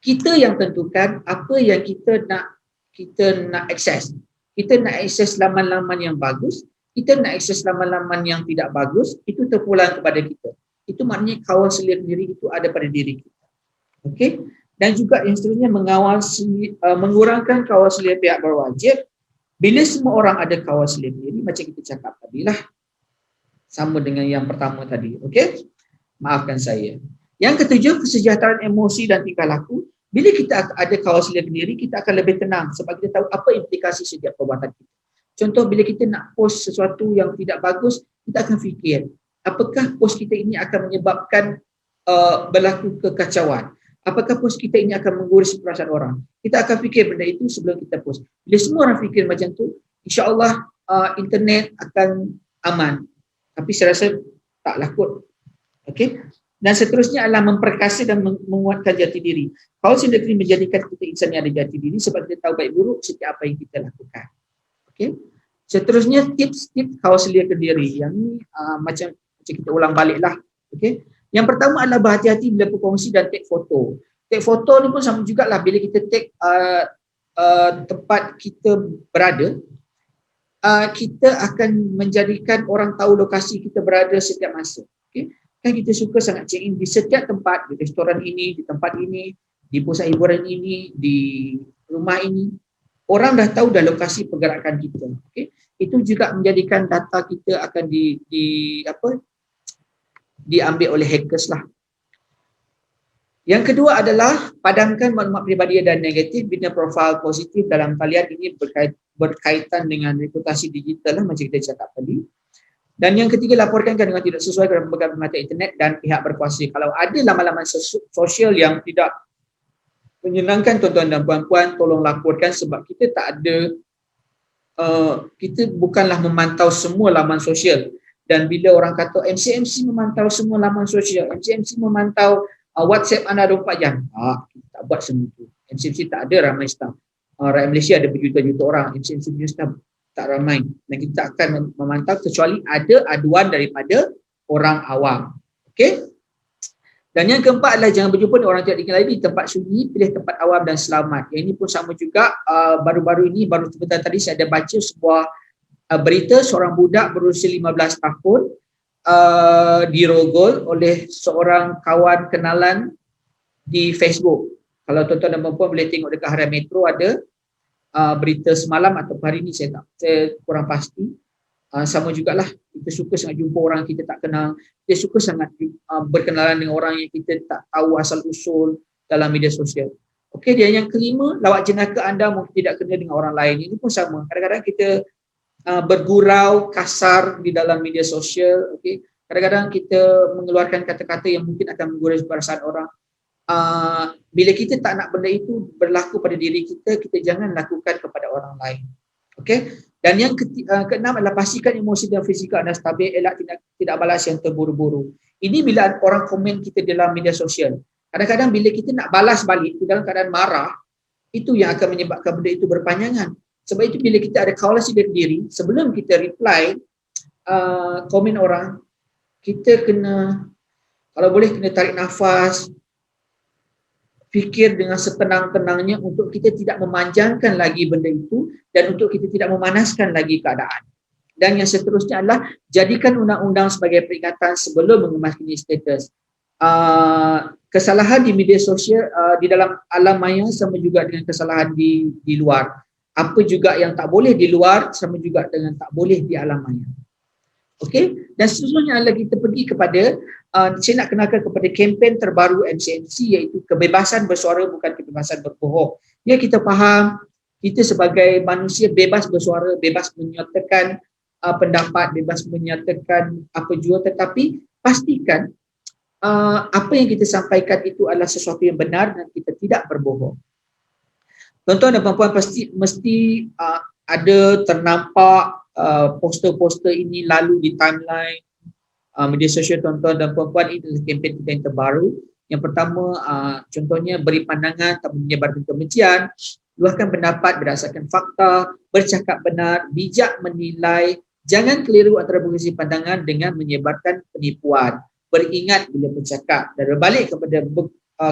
C: kita yang tentukan apa yang kita nak akses. Kita nak akses laman-laman yang bagus, kita nak akses laman-laman yang tidak bagus, itu terpulang kepada kita. Itu maknanya kawal selia kendiri itu ada pada diri kita. Okey, dan juga yang seterusnya mengurangkan kawal selia pihak berwajib. Bila semua orang ada kawal selia kendiri, macam kita cakap tadi lah, sama dengan yang pertama tadi. Okey, maafkan saya. Yang ketujuh, kesejahteraan emosi dan tingkah laku. Bila kita ada kawal selia kendiri, kita akan lebih tenang sebab kita tahu apa implikasi setiap perbuatan kita. Contoh, bila kita nak post sesuatu yang tidak bagus, kita akan fikir, apakah post kita ini akan menyebabkan berlaku kekacauan? Apakah post kita ini akan menggurus perasaan orang? Kita akan fikir benda itu sebelum kita post. Bila semua orang fikir macam tu, insya-Allah internet akan aman. Tapi saya rasa taklah kot. Okey. Dan seterusnya adalah memperkasa dan menguatkan jati diri. Kawal selia kendiri menjadikan kita insan yang ada jati diri sebab kita tahu baik buruk setiap apa yang kita lakukan. Okey. Seterusnya tips-tips kawal selia kendiri. Yang ni macam kita ulang baliklah. Okey. Yang pertama adalah berhati-hati bila berkongsi dan take foto. Take foto ni pun sama jugalah, bila kita take tempat kita berada, kita akan menjadikan orang tahu lokasi kita berada setiap masa. Okay? Kan kita suka sangat check in di setiap tempat, di restoran ini, di tempat ini, di pusat hiburan ini, di rumah ini. Orang dah tahu dah lokasi pergerakan kita. Okay? Itu juga menjadikan data kita akan diambil oleh hackers lah. Yang kedua adalah padamkan maklumat peribadi dan negatif. Bina profil positif dalam talian ini berkaitan dengan reputasi digital lah, macam kita cakap tadi. Dan yang ketiga, laporkan dengan tidak sesuai dengan pemegang mata internet dan pihak berkuasa. Kalau ada laman-laman sosial yang tidak menyenangkan tuan-tuan dan puan-puan, tolong laporkan sebab kita tak ada kita bukanlah memantau semua laman sosial. Dan bila orang kata MCMC memantau semua laman sosial, MCMC memantau WhatsApp anda 24 jam. Kita tak buat semua itu. MCMC tak ada ramai staff. Rakyat Malaysia ada berjuta-juta orang. MCMC punya staff tak ramai. Dan kita tak akan memantau kecuali ada aduan daripada orang awam. Okey? Dan yang keempat adalah jangan berjumpa dengan orang tidak dikenali di tempat sunyi, pilih tempat awam dan selamat. Yang ini pun sama juga, baru-baru ini, baru sebentar tadi saya ada baca sebuah berita seorang budak berusia 15 tahun dirogol oleh seorang kawan kenalan di Facebook. Kalau tuan-tuan dan puan boleh tengok dekat Harian Metro ada berita semalam atau hari ini, saya kurang pasti. Sama jugalah, kita suka sangat jumpa orang kita tak kenal, kita suka sangat berkenalan dengan orang yang kita tak tahu asal usul dalam media sosial. Okey, dan yang kelima, lawak jenaka anda mungkin tidak kena dengan orang lain. Ini pun sama, kadang-kadang kita bergurau kasar di dalam media sosial. Okey, kadang-kadang kita mengeluarkan kata-kata yang mungkin akan menggores perasaan orang. Bila kita tak nak benda itu berlaku pada diri kita, kita jangan lakukan kepada orang lain. Okey. Dan yang keenam adalah pastikan emosi dan fizikal anda stabil, elak tidak balas yang terburu-buru. Ini bila orang komen kita dalam media sosial. Kadang-kadang bila kita nak balas balik dalam keadaan marah, itu yang akan menyebabkan benda itu berpanjangan. Sebab itu bila kita ada kawalan sedar diri, sebelum kita reply komen orang, kita kena, kalau boleh kena tarik nafas, fikir dengan setenang-tenangnya untuk kita tidak memanjangkan lagi benda itu dan untuk kita tidak memanaskan lagi keadaan. Dan yang seterusnya adalah jadikan undang-undang sebagai peringatan sebelum mengemaskan status. Kesalahan di media sosial di dalam alam maya sama juga dengan kesalahan di luar. Apa juga yang tak boleh di luar sama juga dengan tak boleh di alam maya. Okey, dan seterusnya adalah kita pergi kepada saya nak kenalkan kepada kempen terbaru MCMC, iaitu kebebasan bersuara bukan kebebasan berbohong. Ya, kita faham kita sebagai manusia bebas bersuara, bebas menyatakan pendapat, bebas menyatakan apa jua, tetapi pastikan apa yang kita sampaikan itu adalah sesuatu yang benar dan kita tidak berbohong. Tuan-tuan dan puan-puan mesti ada ternampak poster-poster ini lalu di timeline media sosial tuan-tuan dan puan-puan. Ini adalah kempen kita yang terbaru. Yang pertama, contohnya beri pandangan tak menyebarkan kebencian, luahkan pendapat berdasarkan fakta, bercakap benar, bijak menilai, jangan keliru antara berkongsi pandangan dengan menyebarkan penipuan, beringat bila bercakap, dan berbalik kepada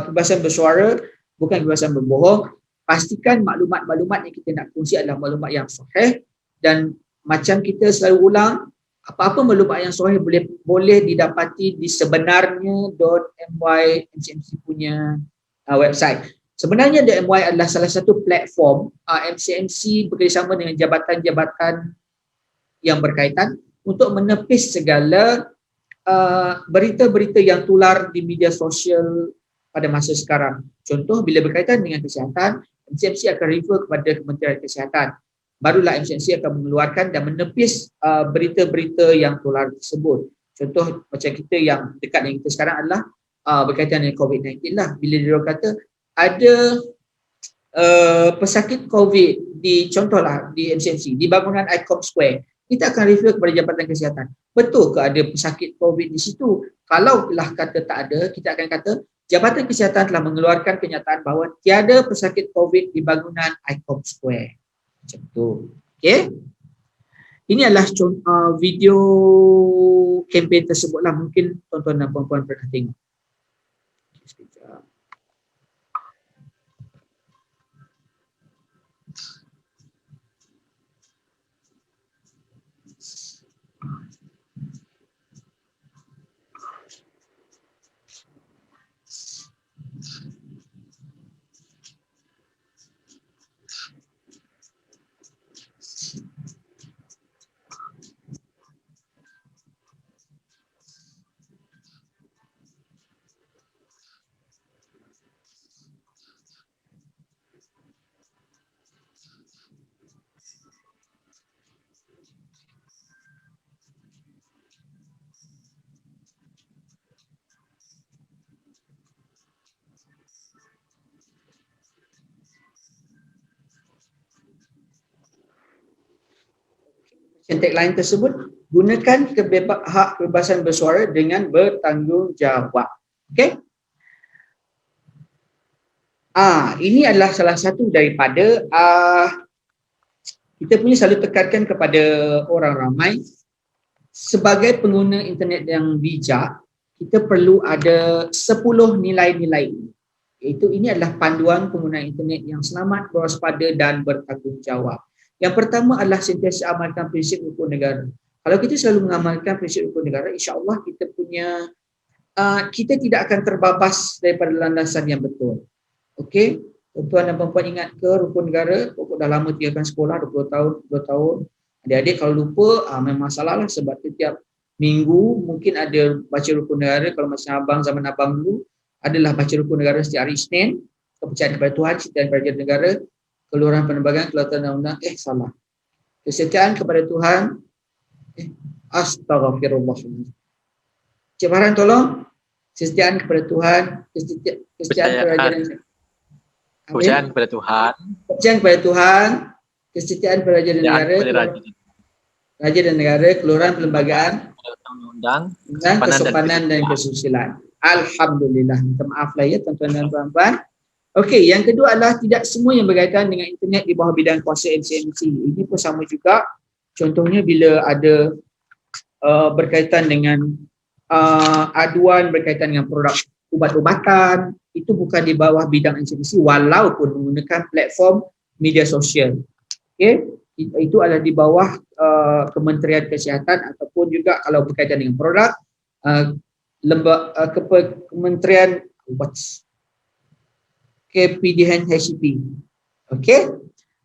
C: kebebasan bersuara bukan kebebasan berbohong. Pastikan maklumat-maklumat yang kita nak kongsi adalah maklumat yang sahih, dan macam kita selalu ulang, apa-apa maklumat yang sahih boleh didapati di sebenarnya.my MCMC punya website. Sebenarnya .my adalah salah satu platform MCMC bekerjasama dengan jabatan-jabatan yang berkaitan untuk menepis segala berita-berita yang tular di media sosial pada masa sekarang. Contoh, bila berkaitan dengan kesihatan, MCMC akan refer kepada Kementerian Kesihatan. Barulah MCMC akan mengeluarkan dan menepis berita-berita yang tular tersebut. Contoh macam kita yang dekat dengan kita sekarang adalah berkaitan dengan COVID-19 lah. Bila dia kata ada pesakit COVID di, contohlah di MCMC, di bangunan ICOM Square, kita akan refer kepada Jabatan Kesihatan. Betul ke ada pesakit COVID di situ? Kalau lah kata tak ada, kita akan kata Jabatan Kesihatan telah mengeluarkan kenyataan bahawa tiada pesakit COVID di bangunan ICOM Square. Macam tu. Okay. Ini adalah video kempen tersebutlah. Mungkin tuan-tuan dan puan-puan pernah tengok. Sekejap. tagline tersebut, gunakan hak kebebasan bersuara dengan bertanggungjawab. Okey? Ini adalah salah satu daripada kita punya selalu tekankan kepada orang ramai, sebagai pengguna internet yang bijak, kita perlu ada 10 nilai-nilai. Iaitu ini adalah panduan pengguna internet yang selamat, berwaspada dan bertanggungjawab. Yang pertama adalah sentiasa amalkan prinsip hukum negara. Kalau kita selalu mengamalkan prinsip hukum negara, insya-Allah kita punya kita tidak akan terbabas daripada landasan yang betul. Okey, tuan dan puan ingat ke rukun negara? Pokok dah lama tinggalkan sekolah 20 tahun. Adik-adik kalau lupa memang salah lah, sebab setiap minggu mungkin ada baca rukun negara. Kalau macam abang, zaman abang dulu adalah baca rukun negara setiap hari Isnin, kepercayaan kepada Tuhan, kesetiaan kepada negara, keluaran penerbangan, keluaran undang-undang, salah. Kesetiaan kepada Tuhan, astagfirullah. Cik Farhan tolong. Kesetiaan kepada Tuhan, kesetiaan kepada
B: kepercayaan kepada Tuhan,
C: kepercayaan kepada Tuhan, kesetiaan kepada raja dan negara, raja dan negara, keluaran perlembagaan,
B: undang-undang,
C: kesopanan dan kesusilaan. Alhamdulillah. Minta maaf lah ya tuan-tuan dan puan-puan. Okey, yang kedua adalah tidak semua yang berkaitan dengan internet di bawah bidang kuasa MCMC. Ini pun sama juga. Contohnya bila ada berkaitan dengan aduan berkaitan dengan produk ubat-ubatan, itu bukan di bawah bidang MCMC walaupun menggunakan platform media sosial. Okey, itu adalah di bawah Kementerian Kesihatan, ataupun juga kalau berkaitan dengan produk Kementerian KPDN HCP. Okey.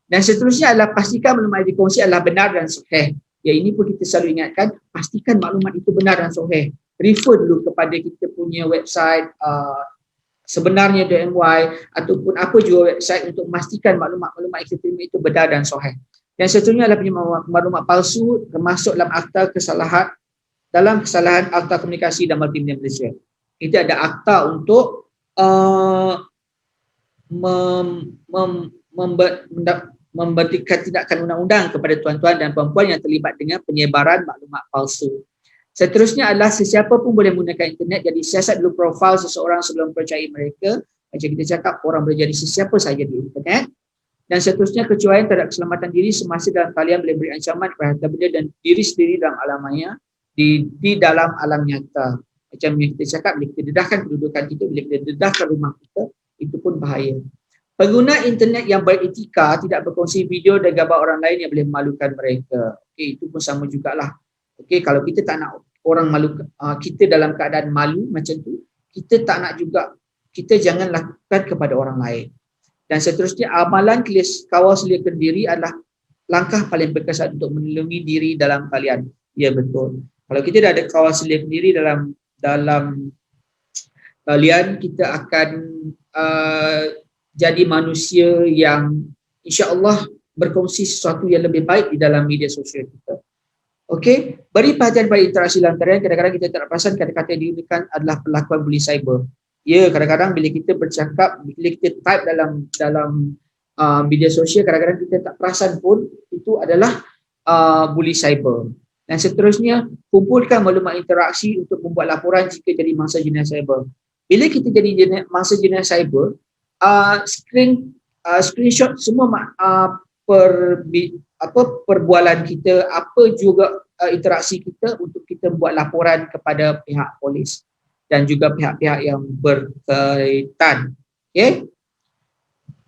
C: Dan seterusnya adalah pastikan maklumat yang dikongsi adalah benar dan sahih. Ya, ini pun kita selalu ingatkan, pastikan maklumat itu benar dan sahih. Refer dulu kepada kita punya website sebenarnya.my ataupun apa juga website untuk memastikan maklumat-maklumat yang kita terima itu benar dan sahih. Dan seterusnya adalah maklumat palsu termasuk dalam kesalahan Akta Komunikasi dan Multimedia Malaysia. Kita ada akta untuk memberikan tindakan undang-undang kepada tuan-tuan dan puan-puan yang terlibat dengan penyebaran maklumat palsu. Seterusnya adalah sesiapa pun boleh menggunakan internet, jadi siasat dulu profil seseorang sebelum percayai mereka. Macam kita cakap, orang boleh jadi sesiapa saja di internet. Dan seterusnya, kecuaian terhadap keselamatan diri semasa dalam talian boleh beri ancaman kepada harta benda dan diri sendiri dalam alam maya, di dalam alam nyata. Macam yang kita cakap, bila kita dedahkan kedudukan kita, bila kita dedahkan rumah kita, itu pun bahaya. Pengguna internet yang beretika tidak berkongsi video dan gambar orang lain yang boleh memalukan mereka. Okey, itu pun sama jugalah. Okey, kalau kita tak nak orang malu, kita dalam keadaan malu macam tu, kita tak nak juga, kita jangan lakukan kepada orang lain. Dan seterusnya, amalan kawal seliakan diri adalah langkah paling berkesan untuk melindungi diri dalam talian. Ya, betul. Kalau kita dah ada kawal seliakan diri dalam talian, kita akan jadi manusia yang insya-Allah berkongsi sesuatu yang lebih baik di dalam media sosial kita. Okey, beri perhatian pada interaksi dalam talian. Kadang-kadang kita tak perasan kata-kata yang digunakan adalah perlakuan bully cyber. Ya, kadang-kadang bila kita bercakap, bila kita type dalam media sosial, kadang-kadang kita tak perasan pun itu adalah bully cyber. Dan seterusnya, kumpulkan maklumat interaksi untuk membuat laporan jika jadi mangsa jenayah cyber. Bila kita jadi mangsa jenayah cyber, screenshot semua perbualan kita, apa juga interaksi kita untuk kita buat laporan kepada pihak polis dan juga pihak-pihak yang berkaitan. Okay?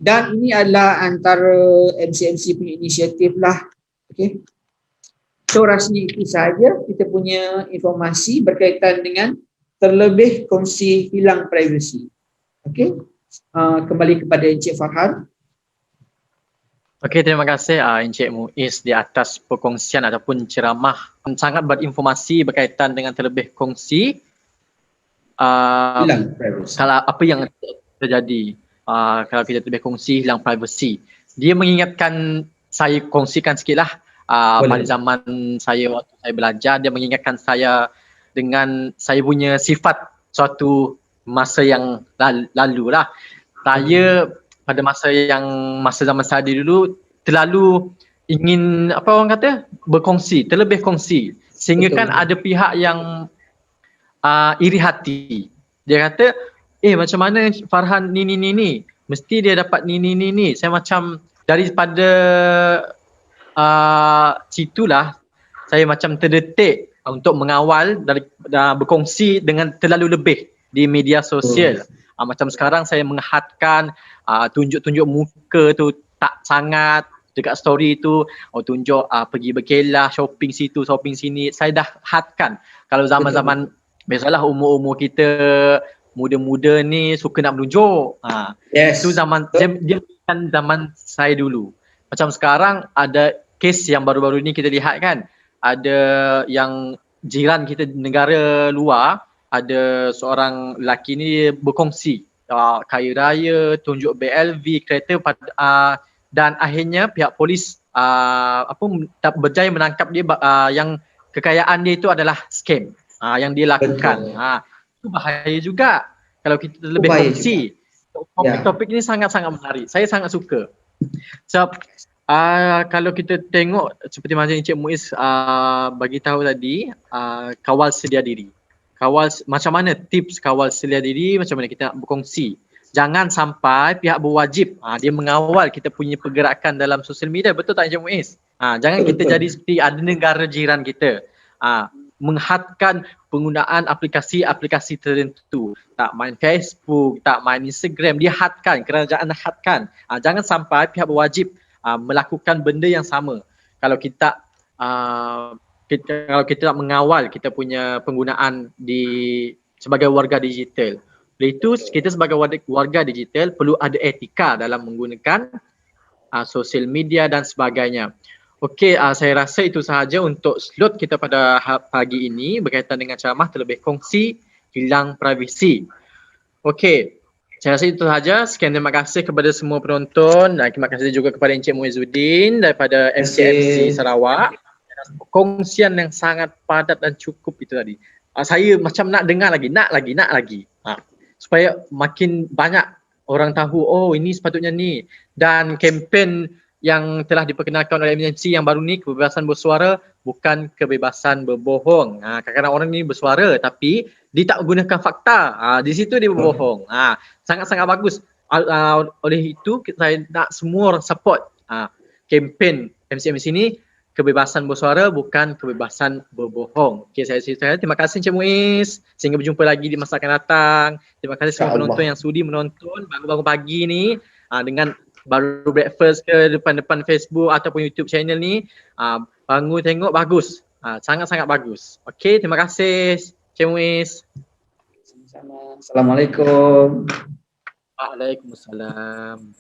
C: Dan ini adalah antara MCMC punya inisiatif lah. Okay? So rasmi itu sahaja kita punya informasi berkaitan dengan terlebih kongsi hilang privasi. Okay? Kembali kepada Encik Farhan.
B: Okey, terima kasih Encik Muiz di atas perkongsian ataupun ceramah sangat berinformasi berkaitan dengan terlebih kongsi
C: hilang privasi.
B: Kalau apa yang terjadi kalau kita terlebih kongsi hilang privasi. Dia mengingatkan saya, kongsikan sikitlah pada zaman saya waktu saya belajar, dia mengingatkan saya dengan saya punya sifat suatu masa yang lalu lah. Saya pada masa zaman saya dulu terlalu ingin apa orang kata berkongsi, terlebih kongsi, sehingga
C: Betul.
B: kan ada pihak yang iri hati. Dia kata, macam mana Farhan ni, mesti dia dapat ni. Saya macam daripada situlah saya macam terdetik untuk mengawal dari berkongsi dengan terlalu lebih di media sosial. Macam sekarang saya menghadkan tunjuk-tunjuk muka tu tak sangat dekat story tu, tunjuk pergi berkelah, shopping situ, shopping sini. Saya dah hadkan. Kalau zaman-zaman biasalah umur-umur kita muda-muda ni suka nak menunjuk.
C: Yes.
B: Itu zaman dia kan zaman saya dulu. Macam sekarang ada kes yang baru-baru ni kita lihat kan, ada yang jiran kita negara luar, ada seorang lelaki ni berkongsi kaya raya, tunjuk BLV, kereta dan akhirnya pihak polis berjaya menangkap dia yang kekayaan dia itu adalah scam yang dia lakukan. Itu bahaya juga kalau kita lebih kongsi. Topik-topik ini sangat-sangat menarik. Saya sangat suka. So, kalau kita tengok seperti macam Encik Muiz bagi tahu tadi, kawal sedia diri. Macam mana tips kawal sedia diri, macam mana kita nak berkongsi. Jangan sampai pihak berwajib dia mengawal kita punya pergerakan dalam sosial media. Betul tak Encik Muiz? Jangan kita jadi seperti ada negara jiran kita. Menghadkan penggunaan aplikasi-aplikasi tertentu. Tak main Facebook, tak main Instagram, dia hadkan, kerajaan hadkan. Jangan sampai pihak berwajib melakukan benda yang sama. Kalau kita nak mengawal kita punya penggunaan sebagai warga digital. Oleh itu kita sebagai warga digital perlu ada etika dalam menggunakan sosial media dan sebagainya. Okey, saya rasa itu sahaja untuk slot kita pada pagi ini berkaitan dengan ceramah terlebih kongsi, hilang privasi. Okey, saya rasa itu sahaja. Sekian terima kasih kepada semua penonton dan terima kasih juga kepada Encik Muizzuddin daripada MCMC Sarawak. Kongsian yang sangat padat dan cukup itu tadi. Saya macam nak dengar lagi, nak lagi. Supaya makin banyak orang tahu, oh ini sepatutnya ni. Dan kempen yang telah diperkenalkan oleh MCMC yang baru ni, kebebasan bersuara bukan kebebasan berbohong. Kadang-kadang orang ni bersuara tapi dia tak gunakan fakta. Di situ dia berbohong. Sangat-sangat bagus. Oleh itu saya nak semua orang support kempen MCMC ni, kebebasan bersuara bukan kebebasan berbohong. Okey, saya terima kasih Encik Muiz. Sehingga berjumpa lagi di masa akan datang. Terima kasih semua penonton yang sudi menonton bangun-bangun pagi ni dengan baru breakfast ke depan Facebook ataupun YouTube channel ni, bangun tengok bagus. Sangat-sangat bagus. Okey, terima kasih Encik Muiz.
C: Sama-sama. Assalamualaikum.
B: Waalaikumsalam.